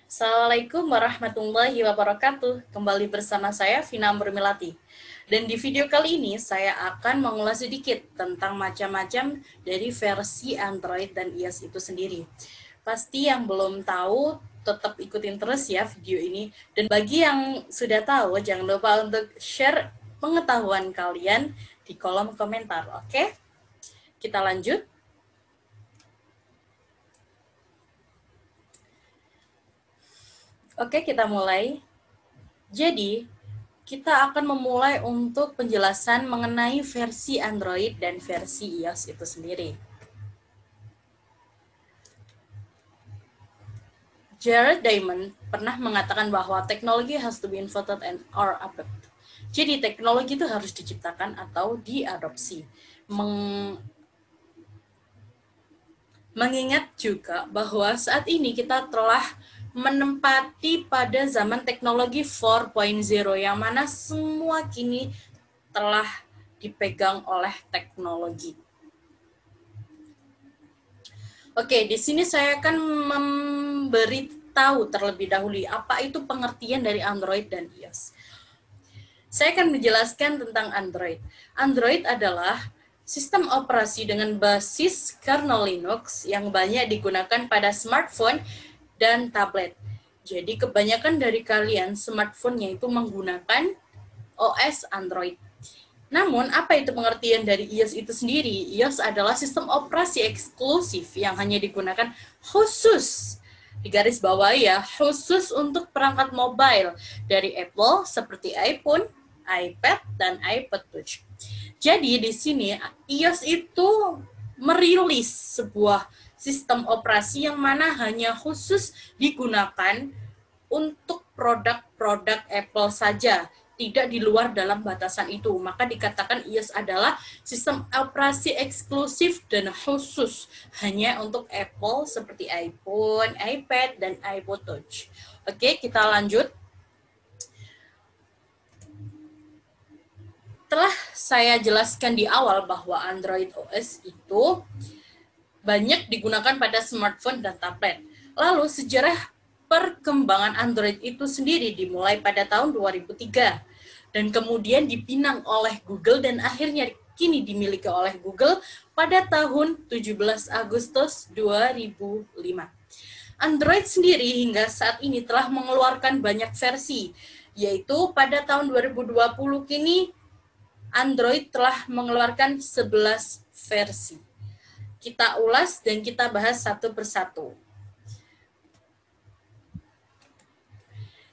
Assalamualaikum warahmatullahi wabarakatuh. Kembali bersama saya Vina Murmilati. Dan di video kali ini saya akan mengulas sedikit tentang macam-macam dari versi Android dan iOS itu sendiri. Pasti yang belum tahu tetap ikutin terus ya video ini. Dan bagi yang sudah tahu jangan lupa untuk share pengetahuan kalian di kolom komentar. Oke? Kita lanjut. Oke, kita mulai. Jadi, kita akan memulai untuk penjelasan mengenai versi Android dan versi iOS itu sendiri. Jared Diamond pernah mengatakan bahwa teknologi has to be invented and or adopted. Jadi, teknologi itu harus diciptakan atau diadopsi. Mengingat juga bahwa saat ini kita telah menempati pada zaman teknologi 4.0 yang mana semua kini telah dipegang oleh teknologi. Oke, di sini saya akan memberitahu terlebih dahulu apa itu pengertian dari Android dan iOS. Saya akan menjelaskan tentang Android. Android adalah sistem operasi dengan basis kernel Linux yang banyak digunakan pada smartphone dan tablet. Jadi kebanyakan dari kalian smartphone-nya itu menggunakan OS Android. Namun, apa itu pengertian dari iOS itu sendiri? iOS adalah sistem operasi eksklusif yang hanya digunakan khusus, di garis bawah ya, khusus untuk perangkat mobile dari Apple seperti iPhone, iPad, dan iPod Touch. Jadi di sini iOS itu merilis sebuah sistem operasi yang mana hanya khusus digunakan untuk produk-produk Apple saja, tidak di luar dalam batasan itu. Maka dikatakan iOS adalah sistem operasi eksklusif dan khusus hanya untuk Apple seperti iPhone, iPad, dan iPod Touch. Oke, kita lanjut. Telah saya jelaskan di awal bahwa Android OS itu banyak digunakan pada smartphone dan tablet. Lalu sejarah perkembangan Android itu sendiri dimulai pada tahun 2003 dan kemudian dipinang oleh Google dan akhirnya kini dimiliki oleh Google pada tahun 17 Agustus 2005. Android sendiri hingga saat ini telah mengeluarkan banyak versi, yaitu pada tahun 2020 kini Android telah mengeluarkan 11 versi. Kita ulas dan kita bahas satu persatu.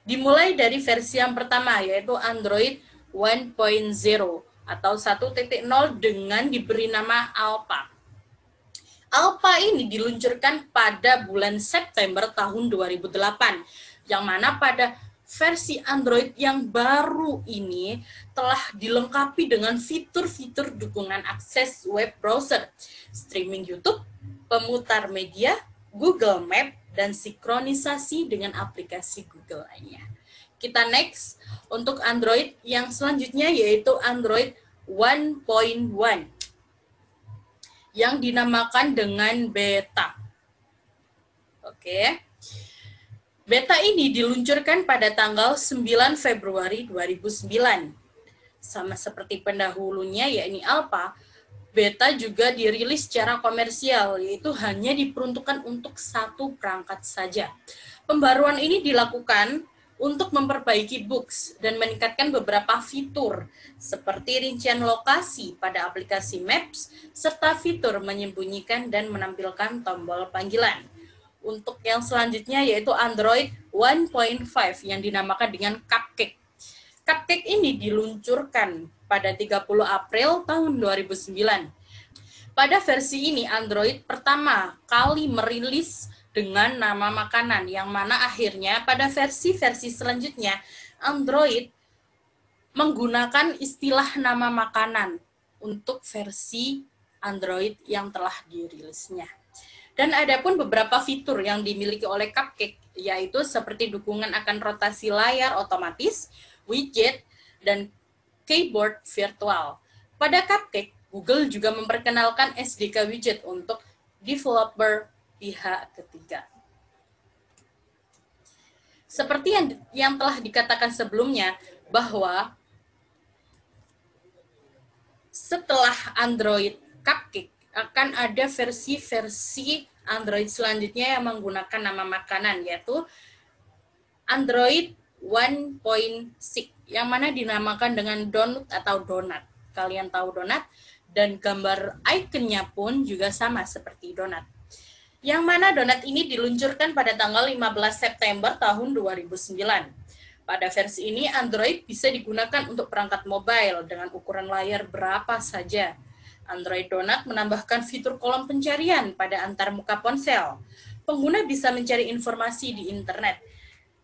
Dimulai dari versi yang pertama, yaitu Android 1.0 atau 1.0 dengan diberi nama Alpha. Alpha ini diluncurkan pada bulan September tahun 2008, yang mana pada versi Android yang baru ini telah dilengkapi dengan fitur-fitur dukungan akses web browser, streaming YouTube, pemutar media, Google Map, dan sinkronisasi dengan aplikasi Google lainnya. Kita next untuk Android yang selanjutnya yaitu Android 1.1 yang dinamakan dengan Beta. Oke. Beta ini diluncurkan pada tanggal 9 Februari 2009. Sama seperti pendahulunya, yakni Alpha, Beta juga dirilis secara komersial, yaitu hanya diperuntukkan untuk satu perangkat saja. Pembaruan ini dilakukan untuk memperbaiki bugs dan meningkatkan beberapa fitur, seperti rincian lokasi pada aplikasi Maps, serta fitur menyembunyikan dan menampilkan tombol panggilan. Untuk yang selanjutnya yaitu Android 1.5 yang dinamakan dengan Cupcake. Cupcake ini diluncurkan pada 30 April tahun 2009. Pada versi ini Android pertama kali merilis dengan nama makanan, yang mana akhirnya pada versi-versi selanjutnya Android menggunakan istilah nama makanan untuk versi Android yang telah dirilisnya. Dan ada pun beberapa fitur yang dimiliki oleh Cupcake, yaitu seperti dukungan akan rotasi layar otomatis, widget, dan keyboard virtual. Pada Cupcake, Google juga memperkenalkan SDK widget untuk developer pihak ketiga. Seperti yang telah dikatakan sebelumnya, bahwa setelah Android Cupcake akan ada versi-versi Android selanjutnya yang menggunakan nama makanan, yaitu Android 1.6, yang mana dinamakan dengan donut atau donat. Kalian tahu donat, dan gambar ikonnya pun juga sama seperti donat. Yang mana donat ini diluncurkan pada tanggal 15 September tahun 2009. Pada versi ini, Android bisa digunakan untuk perangkat mobile dengan ukuran layar berapa saja. Android Donut menambahkan fitur kolom pencarian pada antarmuka ponsel. Pengguna bisa mencari informasi di internet.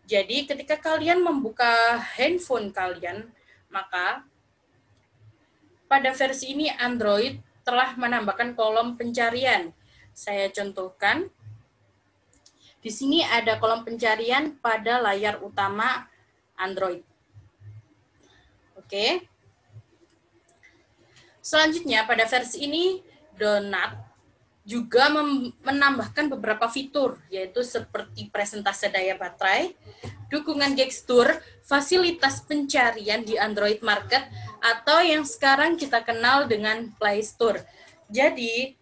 Jadi, ketika kalian membuka handphone kalian, maka pada versi ini Android telah menambahkan kolom pencarian. Saya contohkan. Di sini ada kolom pencarian pada layar utama Android. Oke. Selanjutnya, pada versi ini, Donut juga menambahkan beberapa fitur, yaitu seperti presentase daya baterai, dukungan gestur, fasilitas pencarian di Android Market, atau yang sekarang kita kenal dengan Play Store. Jadi,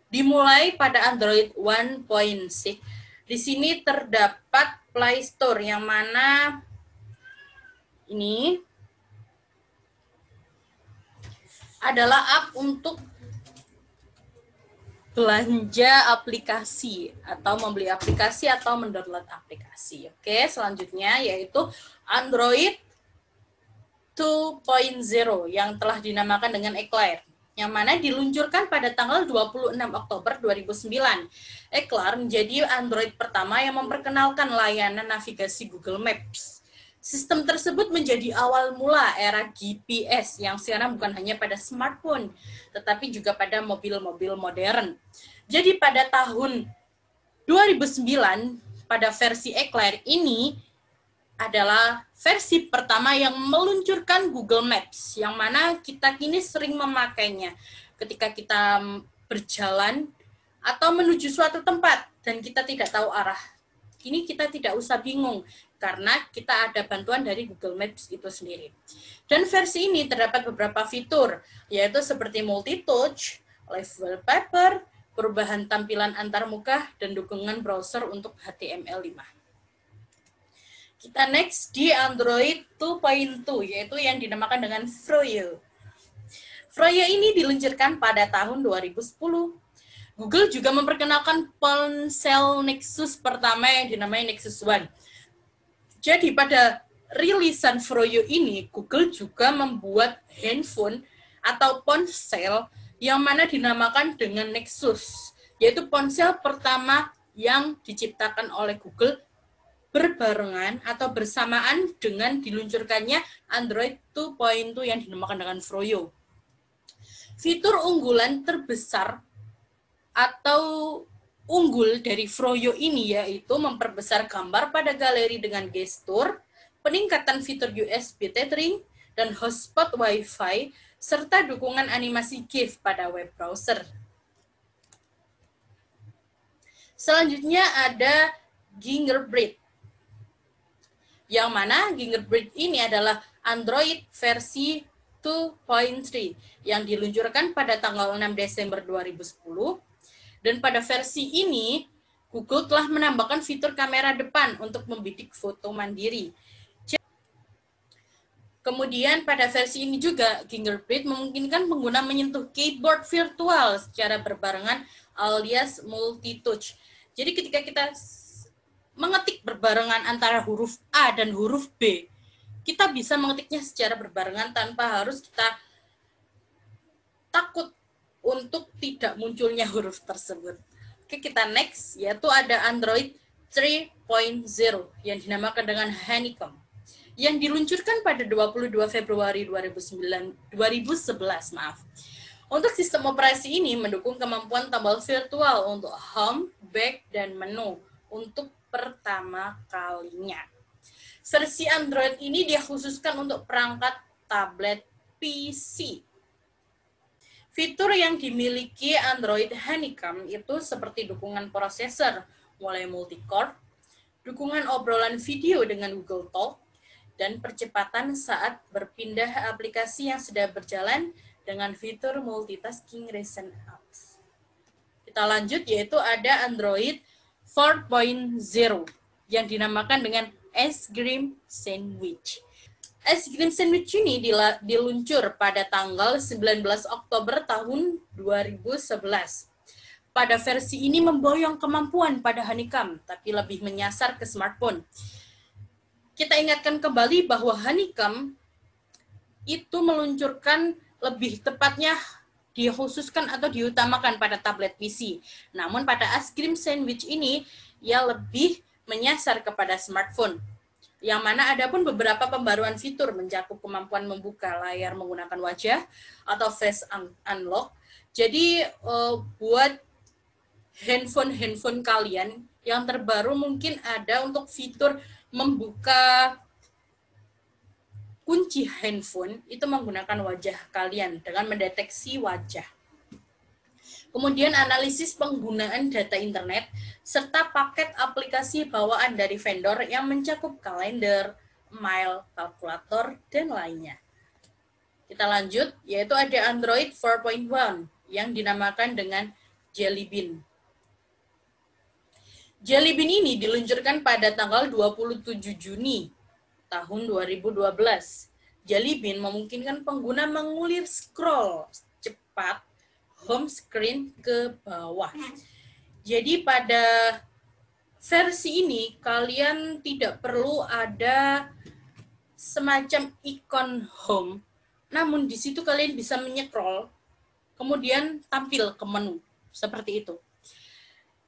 dimulai pada Android 1.6, di sini terdapat Play Store, yang mana ini adalah app untuk belanja aplikasi atau membeli aplikasi atau mendownload aplikasi. Oke, selanjutnya yaitu Android 2.0 yang telah dinamakan dengan Eclair, yang mana diluncurkan pada tanggal 26 Oktober 2009. Eclair menjadi Android pertama yang memperkenalkan layanan navigasi Google Maps. Sistem tersebut menjadi awal mula era GPS yang sekarang bukan hanya pada smartphone, tetapi juga pada mobil-mobil modern. Jadi pada tahun 2009, pada versi Eclair ini adalah versi pertama yang meluncurkan Google Maps, yang mana kita kini sering memakainya ketika kita berjalan atau menuju suatu tempat dan kita tidak tahu arah. Ini kita tidak usah bingung, karena kita ada bantuan dari Google Maps itu sendiri. Dan versi ini terdapat beberapa fitur, yaitu seperti multi-touch, live wallpaper, perubahan tampilan antarmuka, dan dukungan browser untuk HTML5. Kita next di Android 2.2, yaitu yang dinamakan dengan Froyo. Froyo ini diluncurkan pada tahun 2010. Google juga memperkenalkan ponsel Nexus pertama yang dinamai Nexus One. Jadi pada rilisan Froyo ini, Google juga membuat handphone atau ponsel yang mana dinamakan dengan Nexus, yaitu ponsel pertama yang diciptakan oleh Google berbarengan atau bersamaan dengan diluncurkannya Android 2.2 yang dinamakan dengan Froyo. Fitur unggulan terbesar atau unggul dari Froyo ini yaitu memperbesar gambar pada galeri dengan gestur, peningkatan fitur USB tethering, dan hotspot Wi-Fi, serta dukungan animasi GIF pada web browser. Selanjutnya ada Gingerbread, yang mana Gingerbread ini adalah Android versi 2.3 yang diluncurkan pada tanggal 6 Desember 2010. Dan pada versi ini, Google telah menambahkan fitur kamera depan untuk membidik foto mandiri. Kemudian pada versi ini juga, Gingerbread memungkinkan pengguna menyentuh keyboard virtual secara berbarengan alias multi-touch. Jadi ketika kita mengetik berbarengan antara huruf A dan huruf B, kita bisa mengetiknya secara berbarengan tanpa harus kita takut untuk tidak munculnya huruf tersebut. Oke, kita next, yaitu ada Android 3.0 yang dinamakan dengan Honeycomb, yang diluncurkan pada 22 Februari 2011. Untuk sistem operasi ini mendukung kemampuan tombol virtual untuk home, back, dan menu untuk pertama kalinya. Versi Android ini dikhususkan untuk perangkat tablet PC. Fitur yang dimiliki Android Honeycomb itu seperti dukungan prosesor, mulai multi-core, dukungan obrolan video dengan Google Talk, dan percepatan saat berpindah aplikasi yang sedang berjalan dengan fitur multitasking recent apps. Kita lanjut, yaitu ada Android 4.0 yang dinamakan dengan Ice Cream Sandwich. Ice Cream Sandwich ini diluncur pada tanggal 19 Oktober tahun 2011. Pada versi ini memboyong kemampuan pada Honeycomb, tapi lebih menyasar ke smartphone. Kita ingatkan kembali bahwa Honeycomb itu meluncurkan, lebih tepatnya dikhususkan atau diutamakan pada tablet PC. Namun pada Ice Cream Sandwich ini, ia lebih menyasar kepada smartphone. Yang mana ada pun beberapa pembaruan fitur mencakup kemampuan membuka layar menggunakan wajah atau face unlock. Jadi buat handphone kalian yang terbaru mungkin ada untuk fitur membuka kunci handphone itu menggunakan wajah kalian dengan mendeteksi wajah. Kemudian analisis penggunaan data internet serta paket aplikasi bawaan dari vendor yang mencakup kalender, mail, kalkulator, dan lainnya. Kita lanjut, yaitu ada Android 4.1 yang dinamakan dengan Jelly Bean. Jelly Bean ini diluncurkan pada tanggal 27 Juni tahun 2012. Jelly Bean memungkinkan pengguna mengulir scroll cepat home screen ke bawah. Jadi pada versi ini kalian tidak perlu ada semacam ikon home, namun di situ kalian bisa menycroll, kemudian tampil ke menu seperti itu.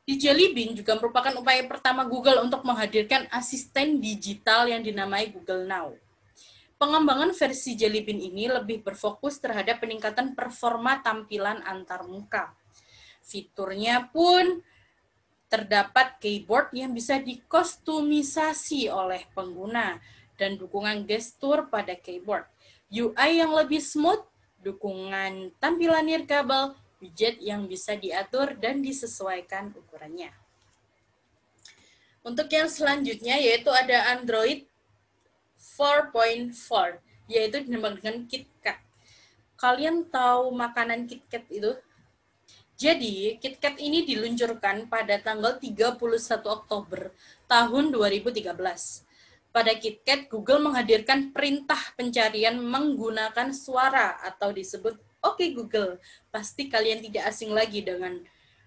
Di Jelly Bean juga merupakan upaya pertama Google untuk menghadirkan asisten digital yang dinamai Google Now. Pengembangan versi Jelly Bean ini lebih berfokus terhadap peningkatan performa tampilan antarmuka. Fiturnya pun terdapat keyboard yang bisa dikostumisasi oleh pengguna dan dukungan gestur pada keyboard. UI yang lebih smooth, dukungan tampilan nirkabel, widget yang bisa diatur dan disesuaikan ukurannya. Untuk yang selanjutnya yaitu ada Android 4.4, yaitu dinamakan dengan KitKat. Kalian tahu makanan KitKat itu? Jadi, KitKat ini diluncurkan pada tanggal 31 Oktober tahun 2013. Pada KitKat, Google menghadirkan perintah pencarian menggunakan suara atau disebut Oke Google. Pasti kalian tidak asing lagi dengan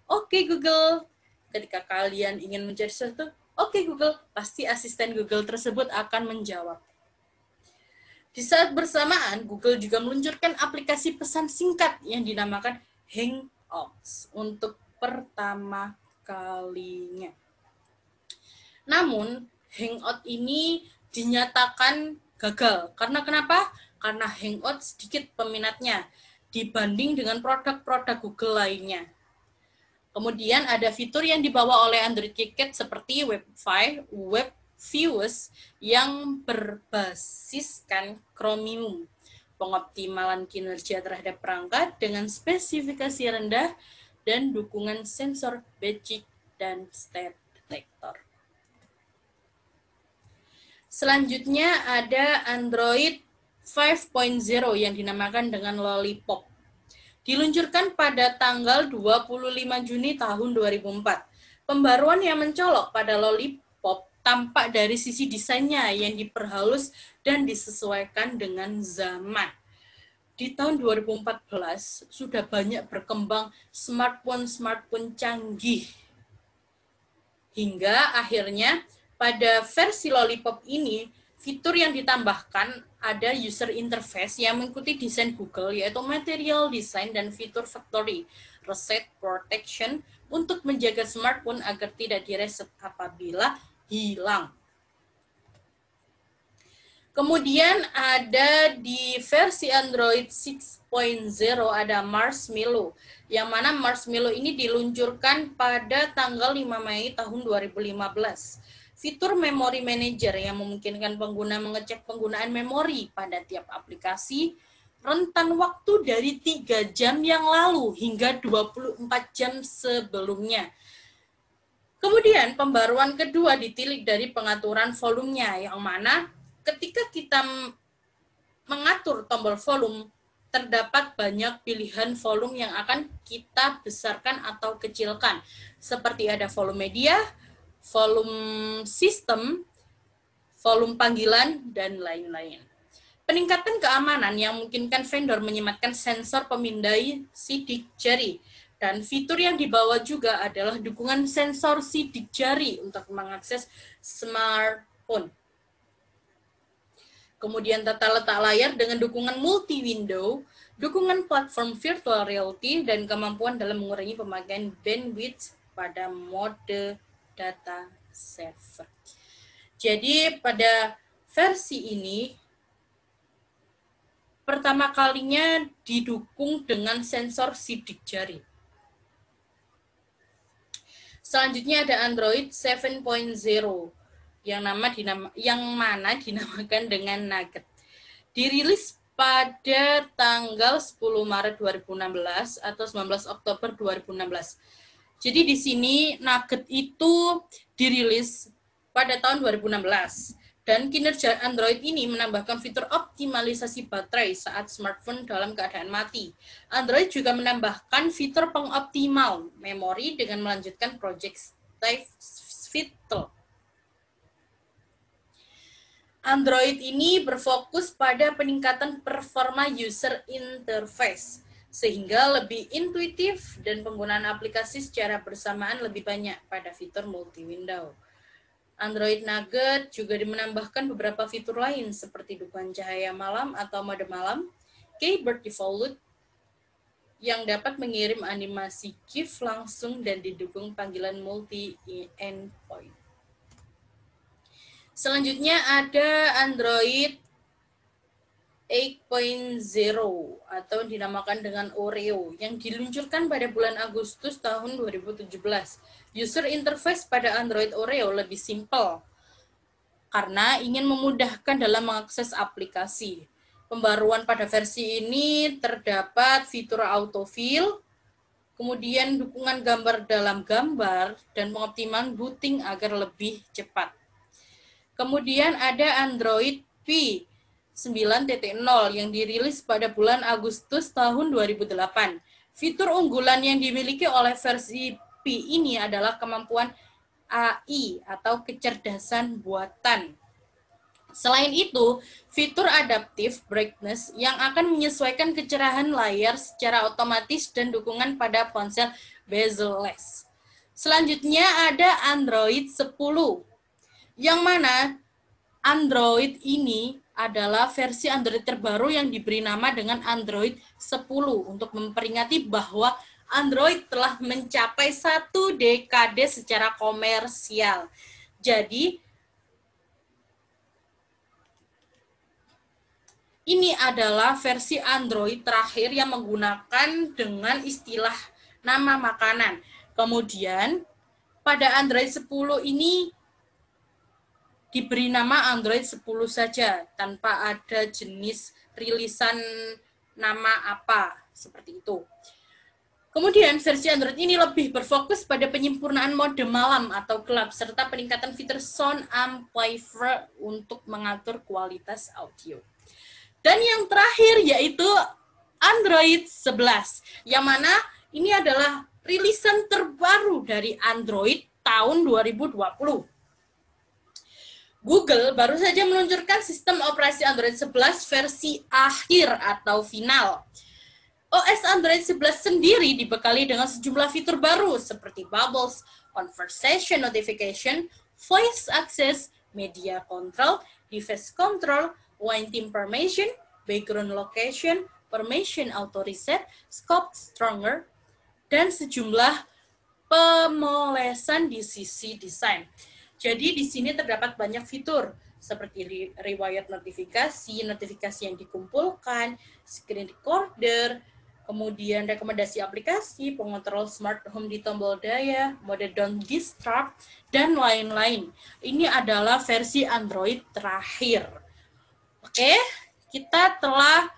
Oke Google. Ketika kalian ingin mencari sesuatu, Oke Google, pasti asisten Google tersebut akan menjawab. Di saat bersamaan, Google juga meluncurkan aplikasi pesan singkat yang dinamakan Hangouts untuk pertama kalinya. Namun, Hangout ini dinyatakan gagal. Karena kenapa? Karena Hangout sedikit peminatnya dibanding dengan produk-produk Google lainnya. Kemudian ada fitur yang dibawa oleh Android KitKat seperti Web Views yang berbasiskan Chromium, pengoptimalan kinerja terhadap perangkat dengan spesifikasi rendah, dan dukungan sensor batching dan step detector. Selanjutnya ada Android 5.0 yang dinamakan dengan Lollipop. Diluncurkan pada tanggal 25 Juni tahun 2004. Pembaruan yang mencolok pada Lollipop tampak dari sisi desainnya yang diperhalus dan disesuaikan dengan zaman. Di tahun 2014 sudah banyak berkembang smartphone canggih. Hingga akhirnya pada versi Lollipop ini, fitur yang ditambahkan ada user interface yang mengikuti desain Google, yaitu material design dan fitur factory reset protection untuk menjaga smartphone agar tidak direset apabila hilang. Kemudian ada di versi Android 6.0 ada Marshmallow, yang mana Marshmallow ini diluncurkan pada tanggal 5 Mei tahun 2015. Fitur Memory Manager yang memungkinkan pengguna mengecek penggunaan memori pada tiap aplikasi, rentan waktu dari 3 jam yang lalu hingga 24 jam sebelumnya. Kemudian pembaruan kedua ditilik dari pengaturan volumenya, yang mana ketika kita mengatur tombol volume, terdapat banyak pilihan volume yang akan kita besarkan atau kecilkan, seperti ada volume media, volume sistem, volume panggilan, dan lain-lain. Peningkatan keamanan yang memungkinkan vendor menyematkan sensor pemindai sidik jari. Dan fitur yang dibawa juga adalah dukungan sensor sidik jari untuk mengakses smartphone. Kemudian tata letak layar dengan dukungan multi-window, dukungan platform virtual reality, dan kemampuan dalam mengurangi pemakaian bandwidth pada mode data server. Jadi pada versi ini, pertama kalinya didukung dengan sensor sidik jari. Selanjutnya ada Android 7.0 yang mana dinamakan dengan Nugget. Dirilis pada tanggal 10 Maret 2016 atau 19 Oktober 2016. Jadi di sini Nugget itu dirilis pada tahun 2016. Dan kinerja Android ini menambahkan fitur optimalisasi baterai saat smartphone dalam keadaan mati. Android juga menambahkan fitur pengoptimal memori dengan melanjutkan Project Steve Vittel. Android ini berfokus pada peningkatan performa user interface, sehingga lebih intuitif dan penggunaan aplikasi secara bersamaan lebih banyak pada fitur multi-window. Android Nugget juga menambahkan beberapa fitur lain seperti dukungan cahaya malam atau mode malam, Keybird Default, yang dapat mengirim animasi GIF langsung dan didukung panggilan multi-endpoint. Selanjutnya ada Android 8.0 atau dinamakan dengan Oreo yang diluncurkan pada bulan Agustus tahun 2017. User interface pada Android Oreo lebih simpel karena ingin memudahkan dalam mengakses aplikasi. Pembaruan pada versi ini terdapat fitur autofill, kemudian dukungan gambar dalam gambar, dan pengoptimalan booting agar lebih cepat. Kemudian ada Android P 9.0 yang dirilis pada bulan Agustus tahun 2008. Fitur unggulan yang dimiliki oleh versi P ini adalah kemampuan AI atau kecerdasan buatan. Selain itu, fitur adaptive brightness yang akan menyesuaikan kecerahan layar secara otomatis dan dukungan pada ponsel bezel-less. Selanjutnya ada Android 10, yang mana Android ini adalah versi Android terbaru yang diberi nama dengan Android 10 untuk memperingati bahwa Android telah mencapai 1 dekade secara komersial. Jadi, ini adalah versi Android terakhir yang menggunakan dengan istilah nama makanan. Kemudian, pada Android 10 ini diberi nama Android 10 saja, tanpa ada jenis rilisan nama apa, seperti itu. Kemudian versi Android ini lebih berfokus pada penyempurnaan mode malam atau gelap, serta peningkatan fitur sound amplifier untuk mengatur kualitas audio. Dan yang terakhir yaitu Android 11, yang mana ini adalah rilisan terbaru dari Android tahun 2020. Google baru saja meluncurkan sistem operasi Android 11 versi akhir atau final. OS Android 11 sendiri dibekali dengan sejumlah fitur baru seperti Bubbles, Conversation Notification, Voice Access, Media Control, Device Control, Line Team Permission, Background Location, Permission Auto Reset, Scope Stronger, dan sejumlah pemolesan di sisi desain. Jadi di sini terdapat banyak fitur seperti riwayat notifikasi yang dikumpulkan, screen recorder, kemudian rekomendasi aplikasi, pengontrol smart home di tombol daya, mode don't disturb, dan lain-lain. Ini adalah versi Android terakhir. Oke, kita telah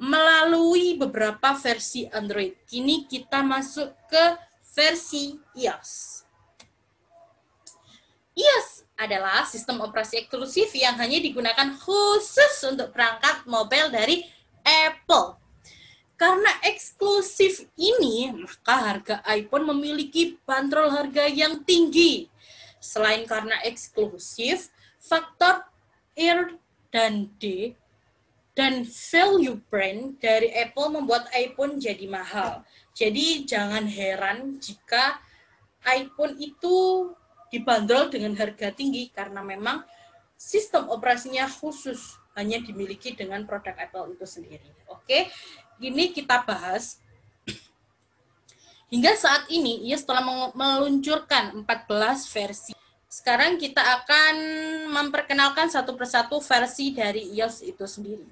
melalui beberapa versi Android. Kini kita masuk ke versi iOS. iOS adalah sistem operasi eksklusif yang hanya digunakan khusus untuk perangkat mobile dari Apple. Karena eksklusif ini, maka harga iPhone memiliki bandrol harga yang tinggi. Selain karena eksklusif, faktor R dan D dan value brand dari Apple membuat iPhone jadi mahal. Jadi jangan heran jika iPhone itu dibanderol dengan harga tinggi karena memang sistem operasinya khusus hanya dimiliki dengan produk Apple itu sendiri. Oke, ini kita bahas. Hingga saat ini, iOS telah meluncurkan 14 versi. Sekarang kita akan memperkenalkan satu persatu versi dari iOS itu sendiri.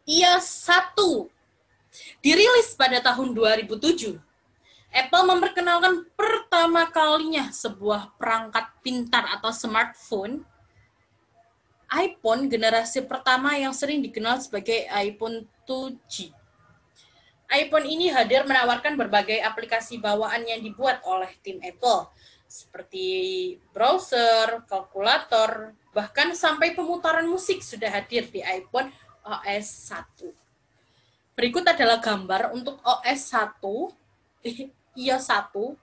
iOS 1 dirilis pada tahun 2007. Apple memperkenalkan pertama kalinya sebuah perangkat pintar atau smartphone, iPhone generasi pertama yang sering dikenal sebagai iPhone 2G. iPhone ini hadir menawarkan berbagai aplikasi bawaan yang dibuat oleh tim Apple, seperti browser, kalkulator, bahkan sampai pemutaran musik sudah hadir di iPhone OS 1. Berikut adalah gambar untuk OS 1, iOS 1.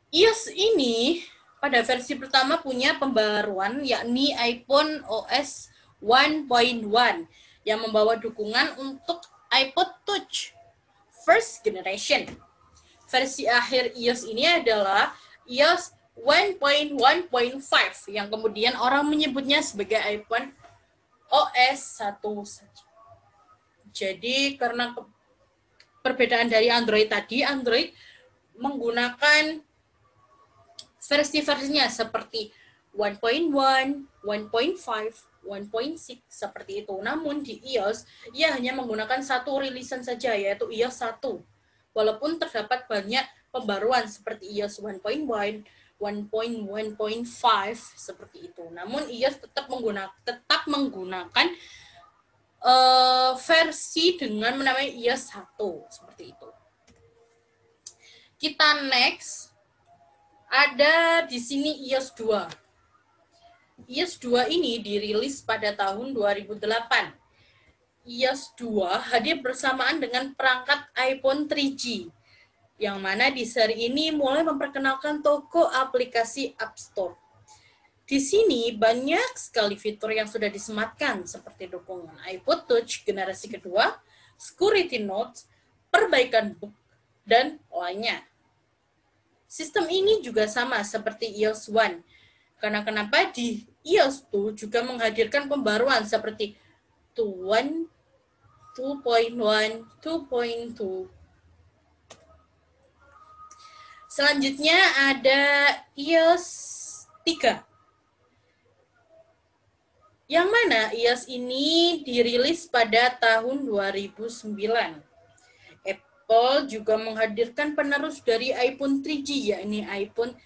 iOS ini pada versi pertama punya pembaruan yakni iPhone OS 1.1 yang membawa dukungan untuk iPod Touch First Generation. Versi akhir iOS ini adalah iOS 1.1.5 yang kemudian orang menyebutnya sebagai iPhone OS 1 saja. Jadi karena perbedaan dari Android tadi, Android menggunakan versi-versinya seperti 1.1, 1.5, 1.6 seperti itu. Namun di iOS, ia hanya menggunakan satu rilisan saja, yaitu iOS 1. Walaupun terdapat banyak pembaruan seperti iOS 1.1, 1.1.5 seperti itu. Namun iOS tetap menggunakan versi dengan menamai iOS 1 seperti itu. Kita next, ada di sini iOS 2. iOS 2 ini dirilis pada tahun 2008. iOS 2 hadir bersamaan dengan perangkat iPhone 3G, yang mana di seri ini mulai memperkenalkan toko aplikasi App Store. Di sini banyak sekali fitur yang sudah disematkan, seperti dukungan iPod Touch generasi kedua, security notes, perbaikan book, dan lainnya. Sistem ini juga sama seperti iOS 1. Karena kenapa di iOS 2 juga menghadirkan pembaruan seperti 2.1, 2.2. Selanjutnya ada iOS 3. Yang mana iOS ini dirilis pada tahun 2009. Apple juga menghadirkan penerus dari iPhone 3G, yakni iPhone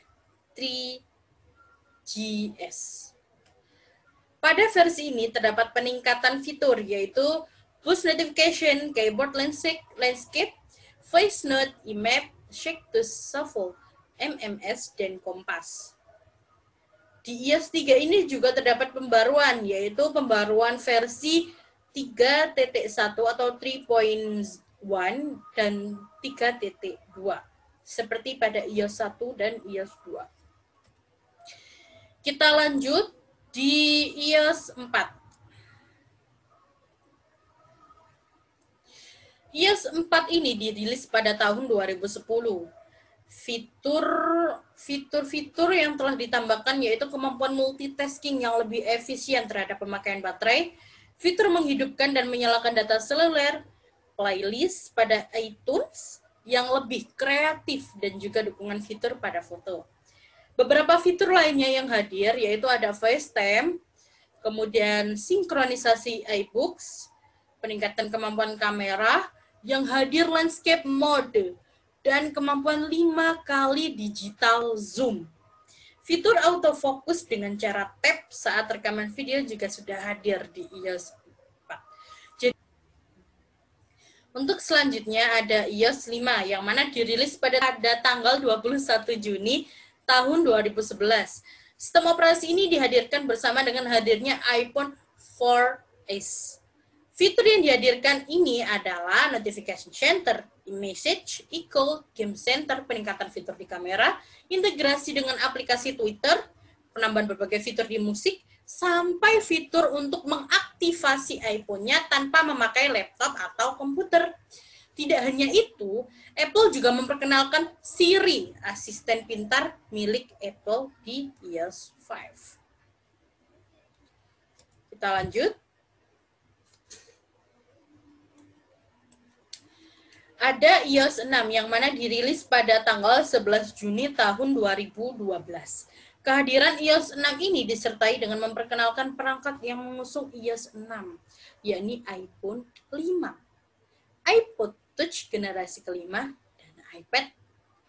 3GS. Pada versi ini terdapat peningkatan fitur, yaitu push notification, keyboard landscape, voice note, IMAP, shake to shuffle, MMS, dan kompas. Di iOS 3 ini juga terdapat pembaruan, yaitu pembaruan versi 3.1 atau 3.1 dan 3.2, seperti pada iOS 1 dan iOS 2. Kita lanjut di iOS 4. iOS 4 ini dirilis pada tahun 2010. Fitur-fitur yang telah ditambahkan yaitu kemampuan multitasking yang lebih efisien terhadap pemakaian baterai, fitur menghidupkan dan menyalakan data seluler, playlist pada iTunes yang lebih kreatif, dan juga dukungan fitur pada foto. Beberapa fitur lainnya yang hadir yaitu ada FaceTime, kemudian sinkronisasi iBooks, peningkatan kemampuan kamera, yang hadir landscape mode, dan kemampuan 5 kali digital zoom. Fitur autofocus dengan cara tap saat rekaman video juga sudah hadir di iOS 4. Jadi, Untuk selanjutnya ada iOS 5 yang mana dirilis pada tanggal 21 Juni tahun 2011. Sistem operasi ini dihadirkan bersama dengan hadirnya iPhone 4S. Fitur yang dihadirkan ini adalah Notification Center, Message, Echo, Game Center, peningkatan fitur di kamera, integrasi dengan aplikasi Twitter, penambahan berbagai fitur di musik, sampai fitur untuk mengaktifasi iPhone-nya tanpa memakai laptop atau komputer. Tidak hanya itu, Apple juga memperkenalkan Siri, asisten pintar milik Apple di iOS 5. Kita lanjut. Ada iOS 6 yang mana dirilis pada tanggal 11 Juni tahun 2012. Kehadiran iOS 6 ini disertai dengan memperkenalkan perangkat yang mengusung iOS 6, yakni iPhone 5, iPod Touch generasi kelima, dan iPad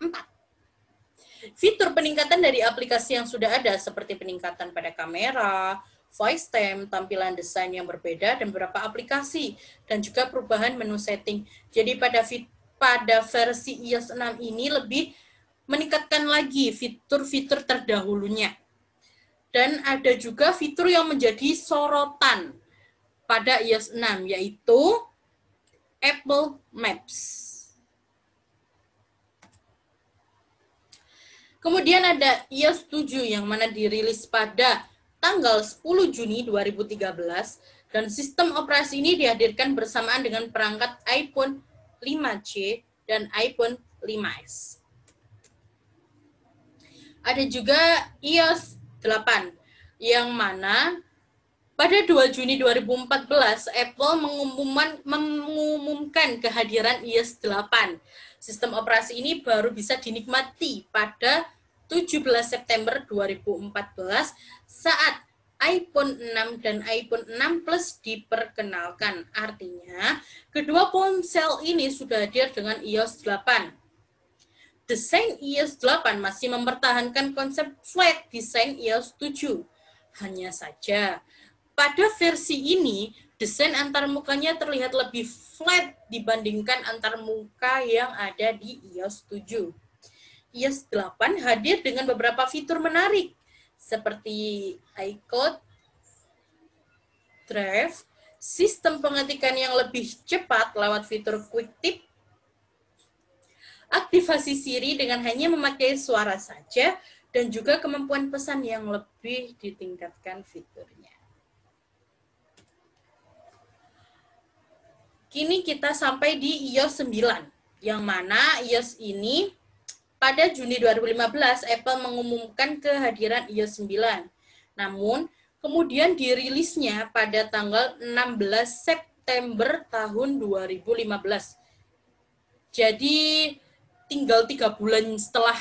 4. Fitur peningkatan dari aplikasi yang sudah ada seperti peningkatan pada kamera, voice time, tampilan desain yang berbeda, dan beberapa aplikasi, dan juga perubahan menu setting. Jadi pada versi iOS 6 ini lebih meningkatkan lagi fitur-fitur terdahulunya. Dan ada juga fitur yang menjadi sorotan pada iOS 6, yaitu Apple Maps. Kemudian ada iOS 7 yang mana dirilis pada tanggal 10 Juni 2013, dan sistem operasi ini dihadirkan bersamaan dengan perangkat iPhone 5C dan iPhone 5S. Ada juga iOS 8, yang mana pada 2 Juni 2014, Apple mengumumkan kehadiran iOS 8. Sistem operasi ini baru bisa dinikmati pada 17 September 2014 saat iPhone 6 dan iPhone 6 Plus diperkenalkan. Artinya, kedua ponsel ini sudah hadir dengan iOS 8. Desain iOS 8 masih mempertahankan konsep flat desain iOS 7. Hanya saja, pada versi ini, desain antarmukanya terlihat lebih flat dibandingkan antarmuka yang ada di iOS 7. iOS 8 hadir dengan beberapa fitur menarik, seperti iCloud, Drive, sistem pengetikan yang lebih cepat lewat fitur Quick Tip, aktivasi Siri dengan hanya memakai suara saja, dan juga kemampuan pesan yang lebih ditingkatkan fiturnya. Kini kita sampai di iOS 9, yang mana iOS ini pada Juni 2015 Apple mengumumkan kehadiran iOS 9. Namun, kemudian dirilisnya pada tanggal 16 September tahun 2015. Jadi, tinggal 3 bulan setelah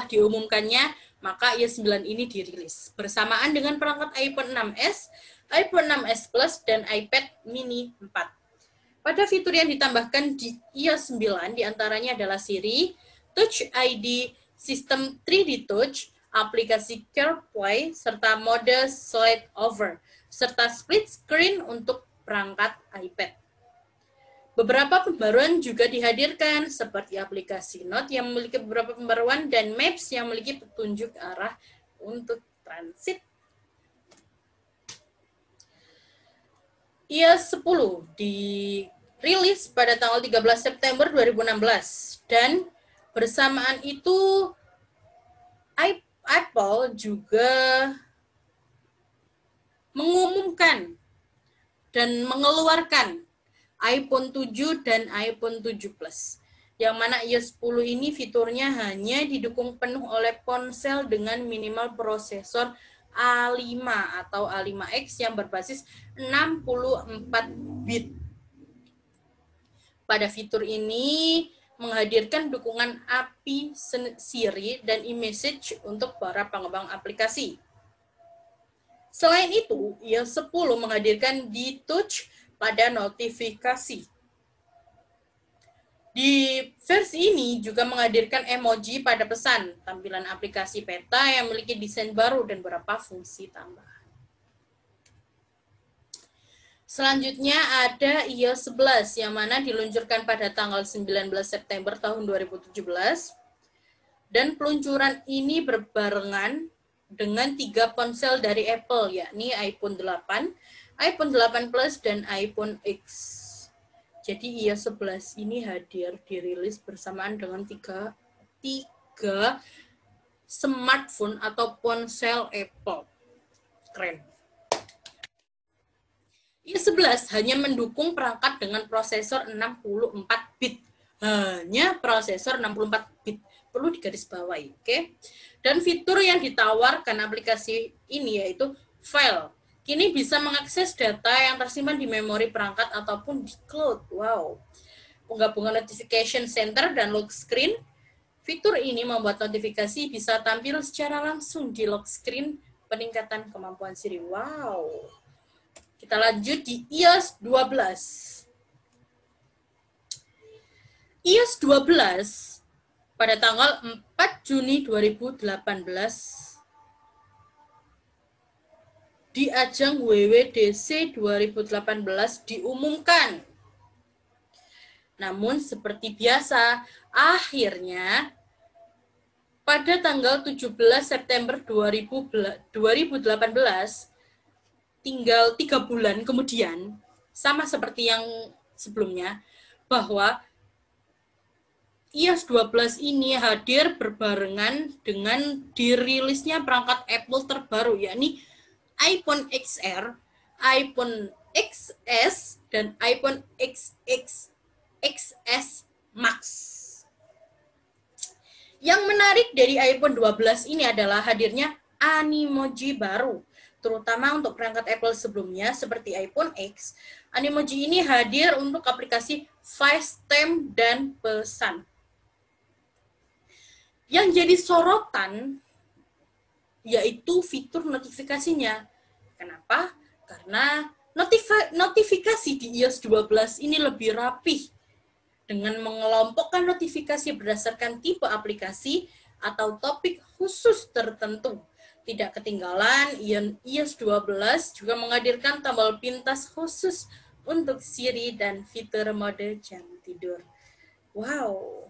diumumkannya, maka iOS 9 ini dirilis bersamaan dengan perangkat iPhone 6s, iPhone 6s Plus, dan iPad mini 4. Pada fitur yang ditambahkan di iOS 9 diantaranya adalah Siri, Touch ID, sistem 3D Touch, aplikasi CarPlay, serta mode slide over, serta split screen untuk perangkat iPad. Beberapa pembaruan juga dihadirkan, seperti aplikasi Note yang memiliki beberapa pembaruan dan Maps yang memiliki petunjuk arah untuk transit. iOS 10 dirilis pada tanggal 13 September 2016, dan bersamaan itu Apple juga mengumumkan dan mengeluarkan iPhone 7 dan iPhone 7 Plus, yang mana iOS 10 ini fiturnya hanya didukung penuh oleh ponsel dengan minimal prosesor A5 atau A5X yang berbasis 64 bit. Pada fitur ini menghadirkan dukungan API Siri dan iMessage untuk para pengembang aplikasi. Selain itu, iOS 10 menghadirkan D-Touch pada notifikasi. Di versi ini juga menghadirkan emoji pada pesan, tampilan aplikasi peta yang memiliki desain baru, dan beberapa fungsi tambahan. Selanjutnya ada iOS 11 yang mana diluncurkan pada tanggal 19 September tahun 2017. Dan peluncuran ini berbarengan dengan 3 ponsel dari Apple, yakni iPhone 8, iPhone 8 Plus, dan iPhone X. Jadi iOS 11 ini hadir dirilis bersamaan dengan tiga smartphone atau ponsel Apple. Keren. iOS 11 hanya mendukung perangkat dengan prosesor 64 bit. Hanya prosesor 64 bit. Perlu digarisbawahi, oke? Dan fitur yang ditawarkan aplikasi ini yaitu file. Kini bisa mengakses data yang tersimpan di memori perangkat ataupun di cloud. Wow. Penggabungan notification center dan lock screen. Fitur ini membuat notifikasi bisa tampil secara langsung di lock screen, peningkatan kemampuan Siri. Wow. Kita lanjut di iOS 12. iOS 12 pada tanggal 4 Juni 2018 di ajang WWDC 2018 diumumkan. Namun seperti biasa, akhirnya pada tanggal 17 September 2018, tinggal 3 bulan kemudian, sama seperti yang sebelumnya, bahwa iOS 12 ini hadir berbarengan dengan dirilisnya perangkat Apple terbaru, yakni iPhone XR, iPhone XS, dan iPhone XS Max. Yang menarik dari iPhone 12 ini adalah hadirnya Animoji baru, terutama untuk perangkat Apple sebelumnya seperti iPhone X. Animoji ini hadir untuk aplikasi FaceTime dan pesan. Yang jadi sorotan yaitu fitur notifikasinya. Kenapa? Karena notifikasi di iOS 12 ini lebih rapih dengan mengelompokkan notifikasi berdasarkan tipe aplikasi atau topik khusus tertentu. Tidak ketinggalan, iOS 12 juga menghadirkan tombol pintas khusus untuk Siri dan fitur mode jam tidur. Wow.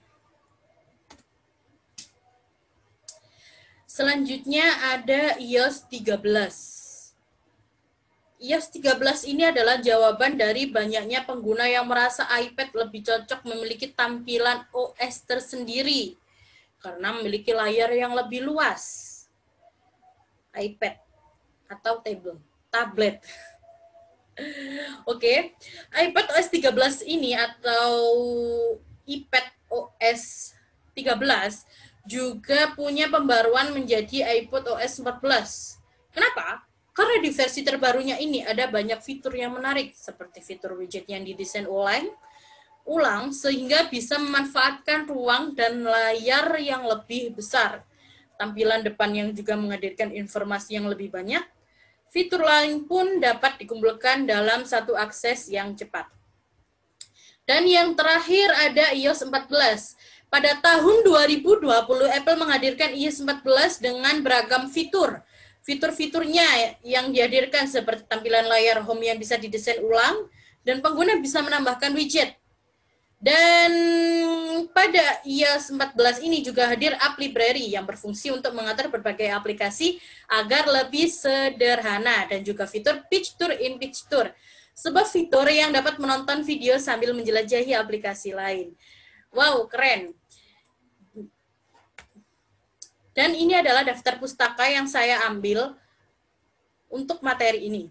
Selanjutnya ada iOS 13. iOS 13 ini adalah jawaban dari banyaknya pengguna yang merasa iPad lebih cocok memiliki tampilan OS tersendiri karena memiliki layar yang lebih luas. iPad atau tablet. Oke. iPad OS 13 ini atau iPad OS 13 juga punya pembaruan menjadi iPad OS 14. Kenapa? Karena di versi terbarunya ini ada banyak fitur yang menarik, seperti fitur widget yang didesain ulang sehingga bisa memanfaatkan ruang dan layar yang lebih besar. Tampilan depan yang juga menghadirkan informasi yang lebih banyak. Fitur lain pun dapat dikumpulkan dalam satu akses yang cepat. Dan yang terakhir ada iOS 14. Pada tahun 2020, Apple menghadirkan iOS 14 dengan beragam fitur. Fitur-fiturnya yang dihadirkan seperti tampilan layar home yang bisa didesain ulang, dan pengguna bisa menambahkan widget. Dan pada iOS 14 ini juga hadir App Library yang berfungsi untuk mengatur berbagai aplikasi agar lebih sederhana, dan juga fitur Picture in Picture, sebuah fitur yang dapat menonton video sambil menjelajahi aplikasi lain. Wow, keren. Dan ini adalah daftar pustaka yang saya ambil untuk materi ini.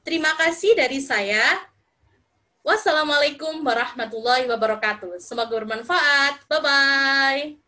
Terima kasih dari saya. Wassalamualaikum warahmatullahi wabarakatuh. Semoga bermanfaat. Bye-bye.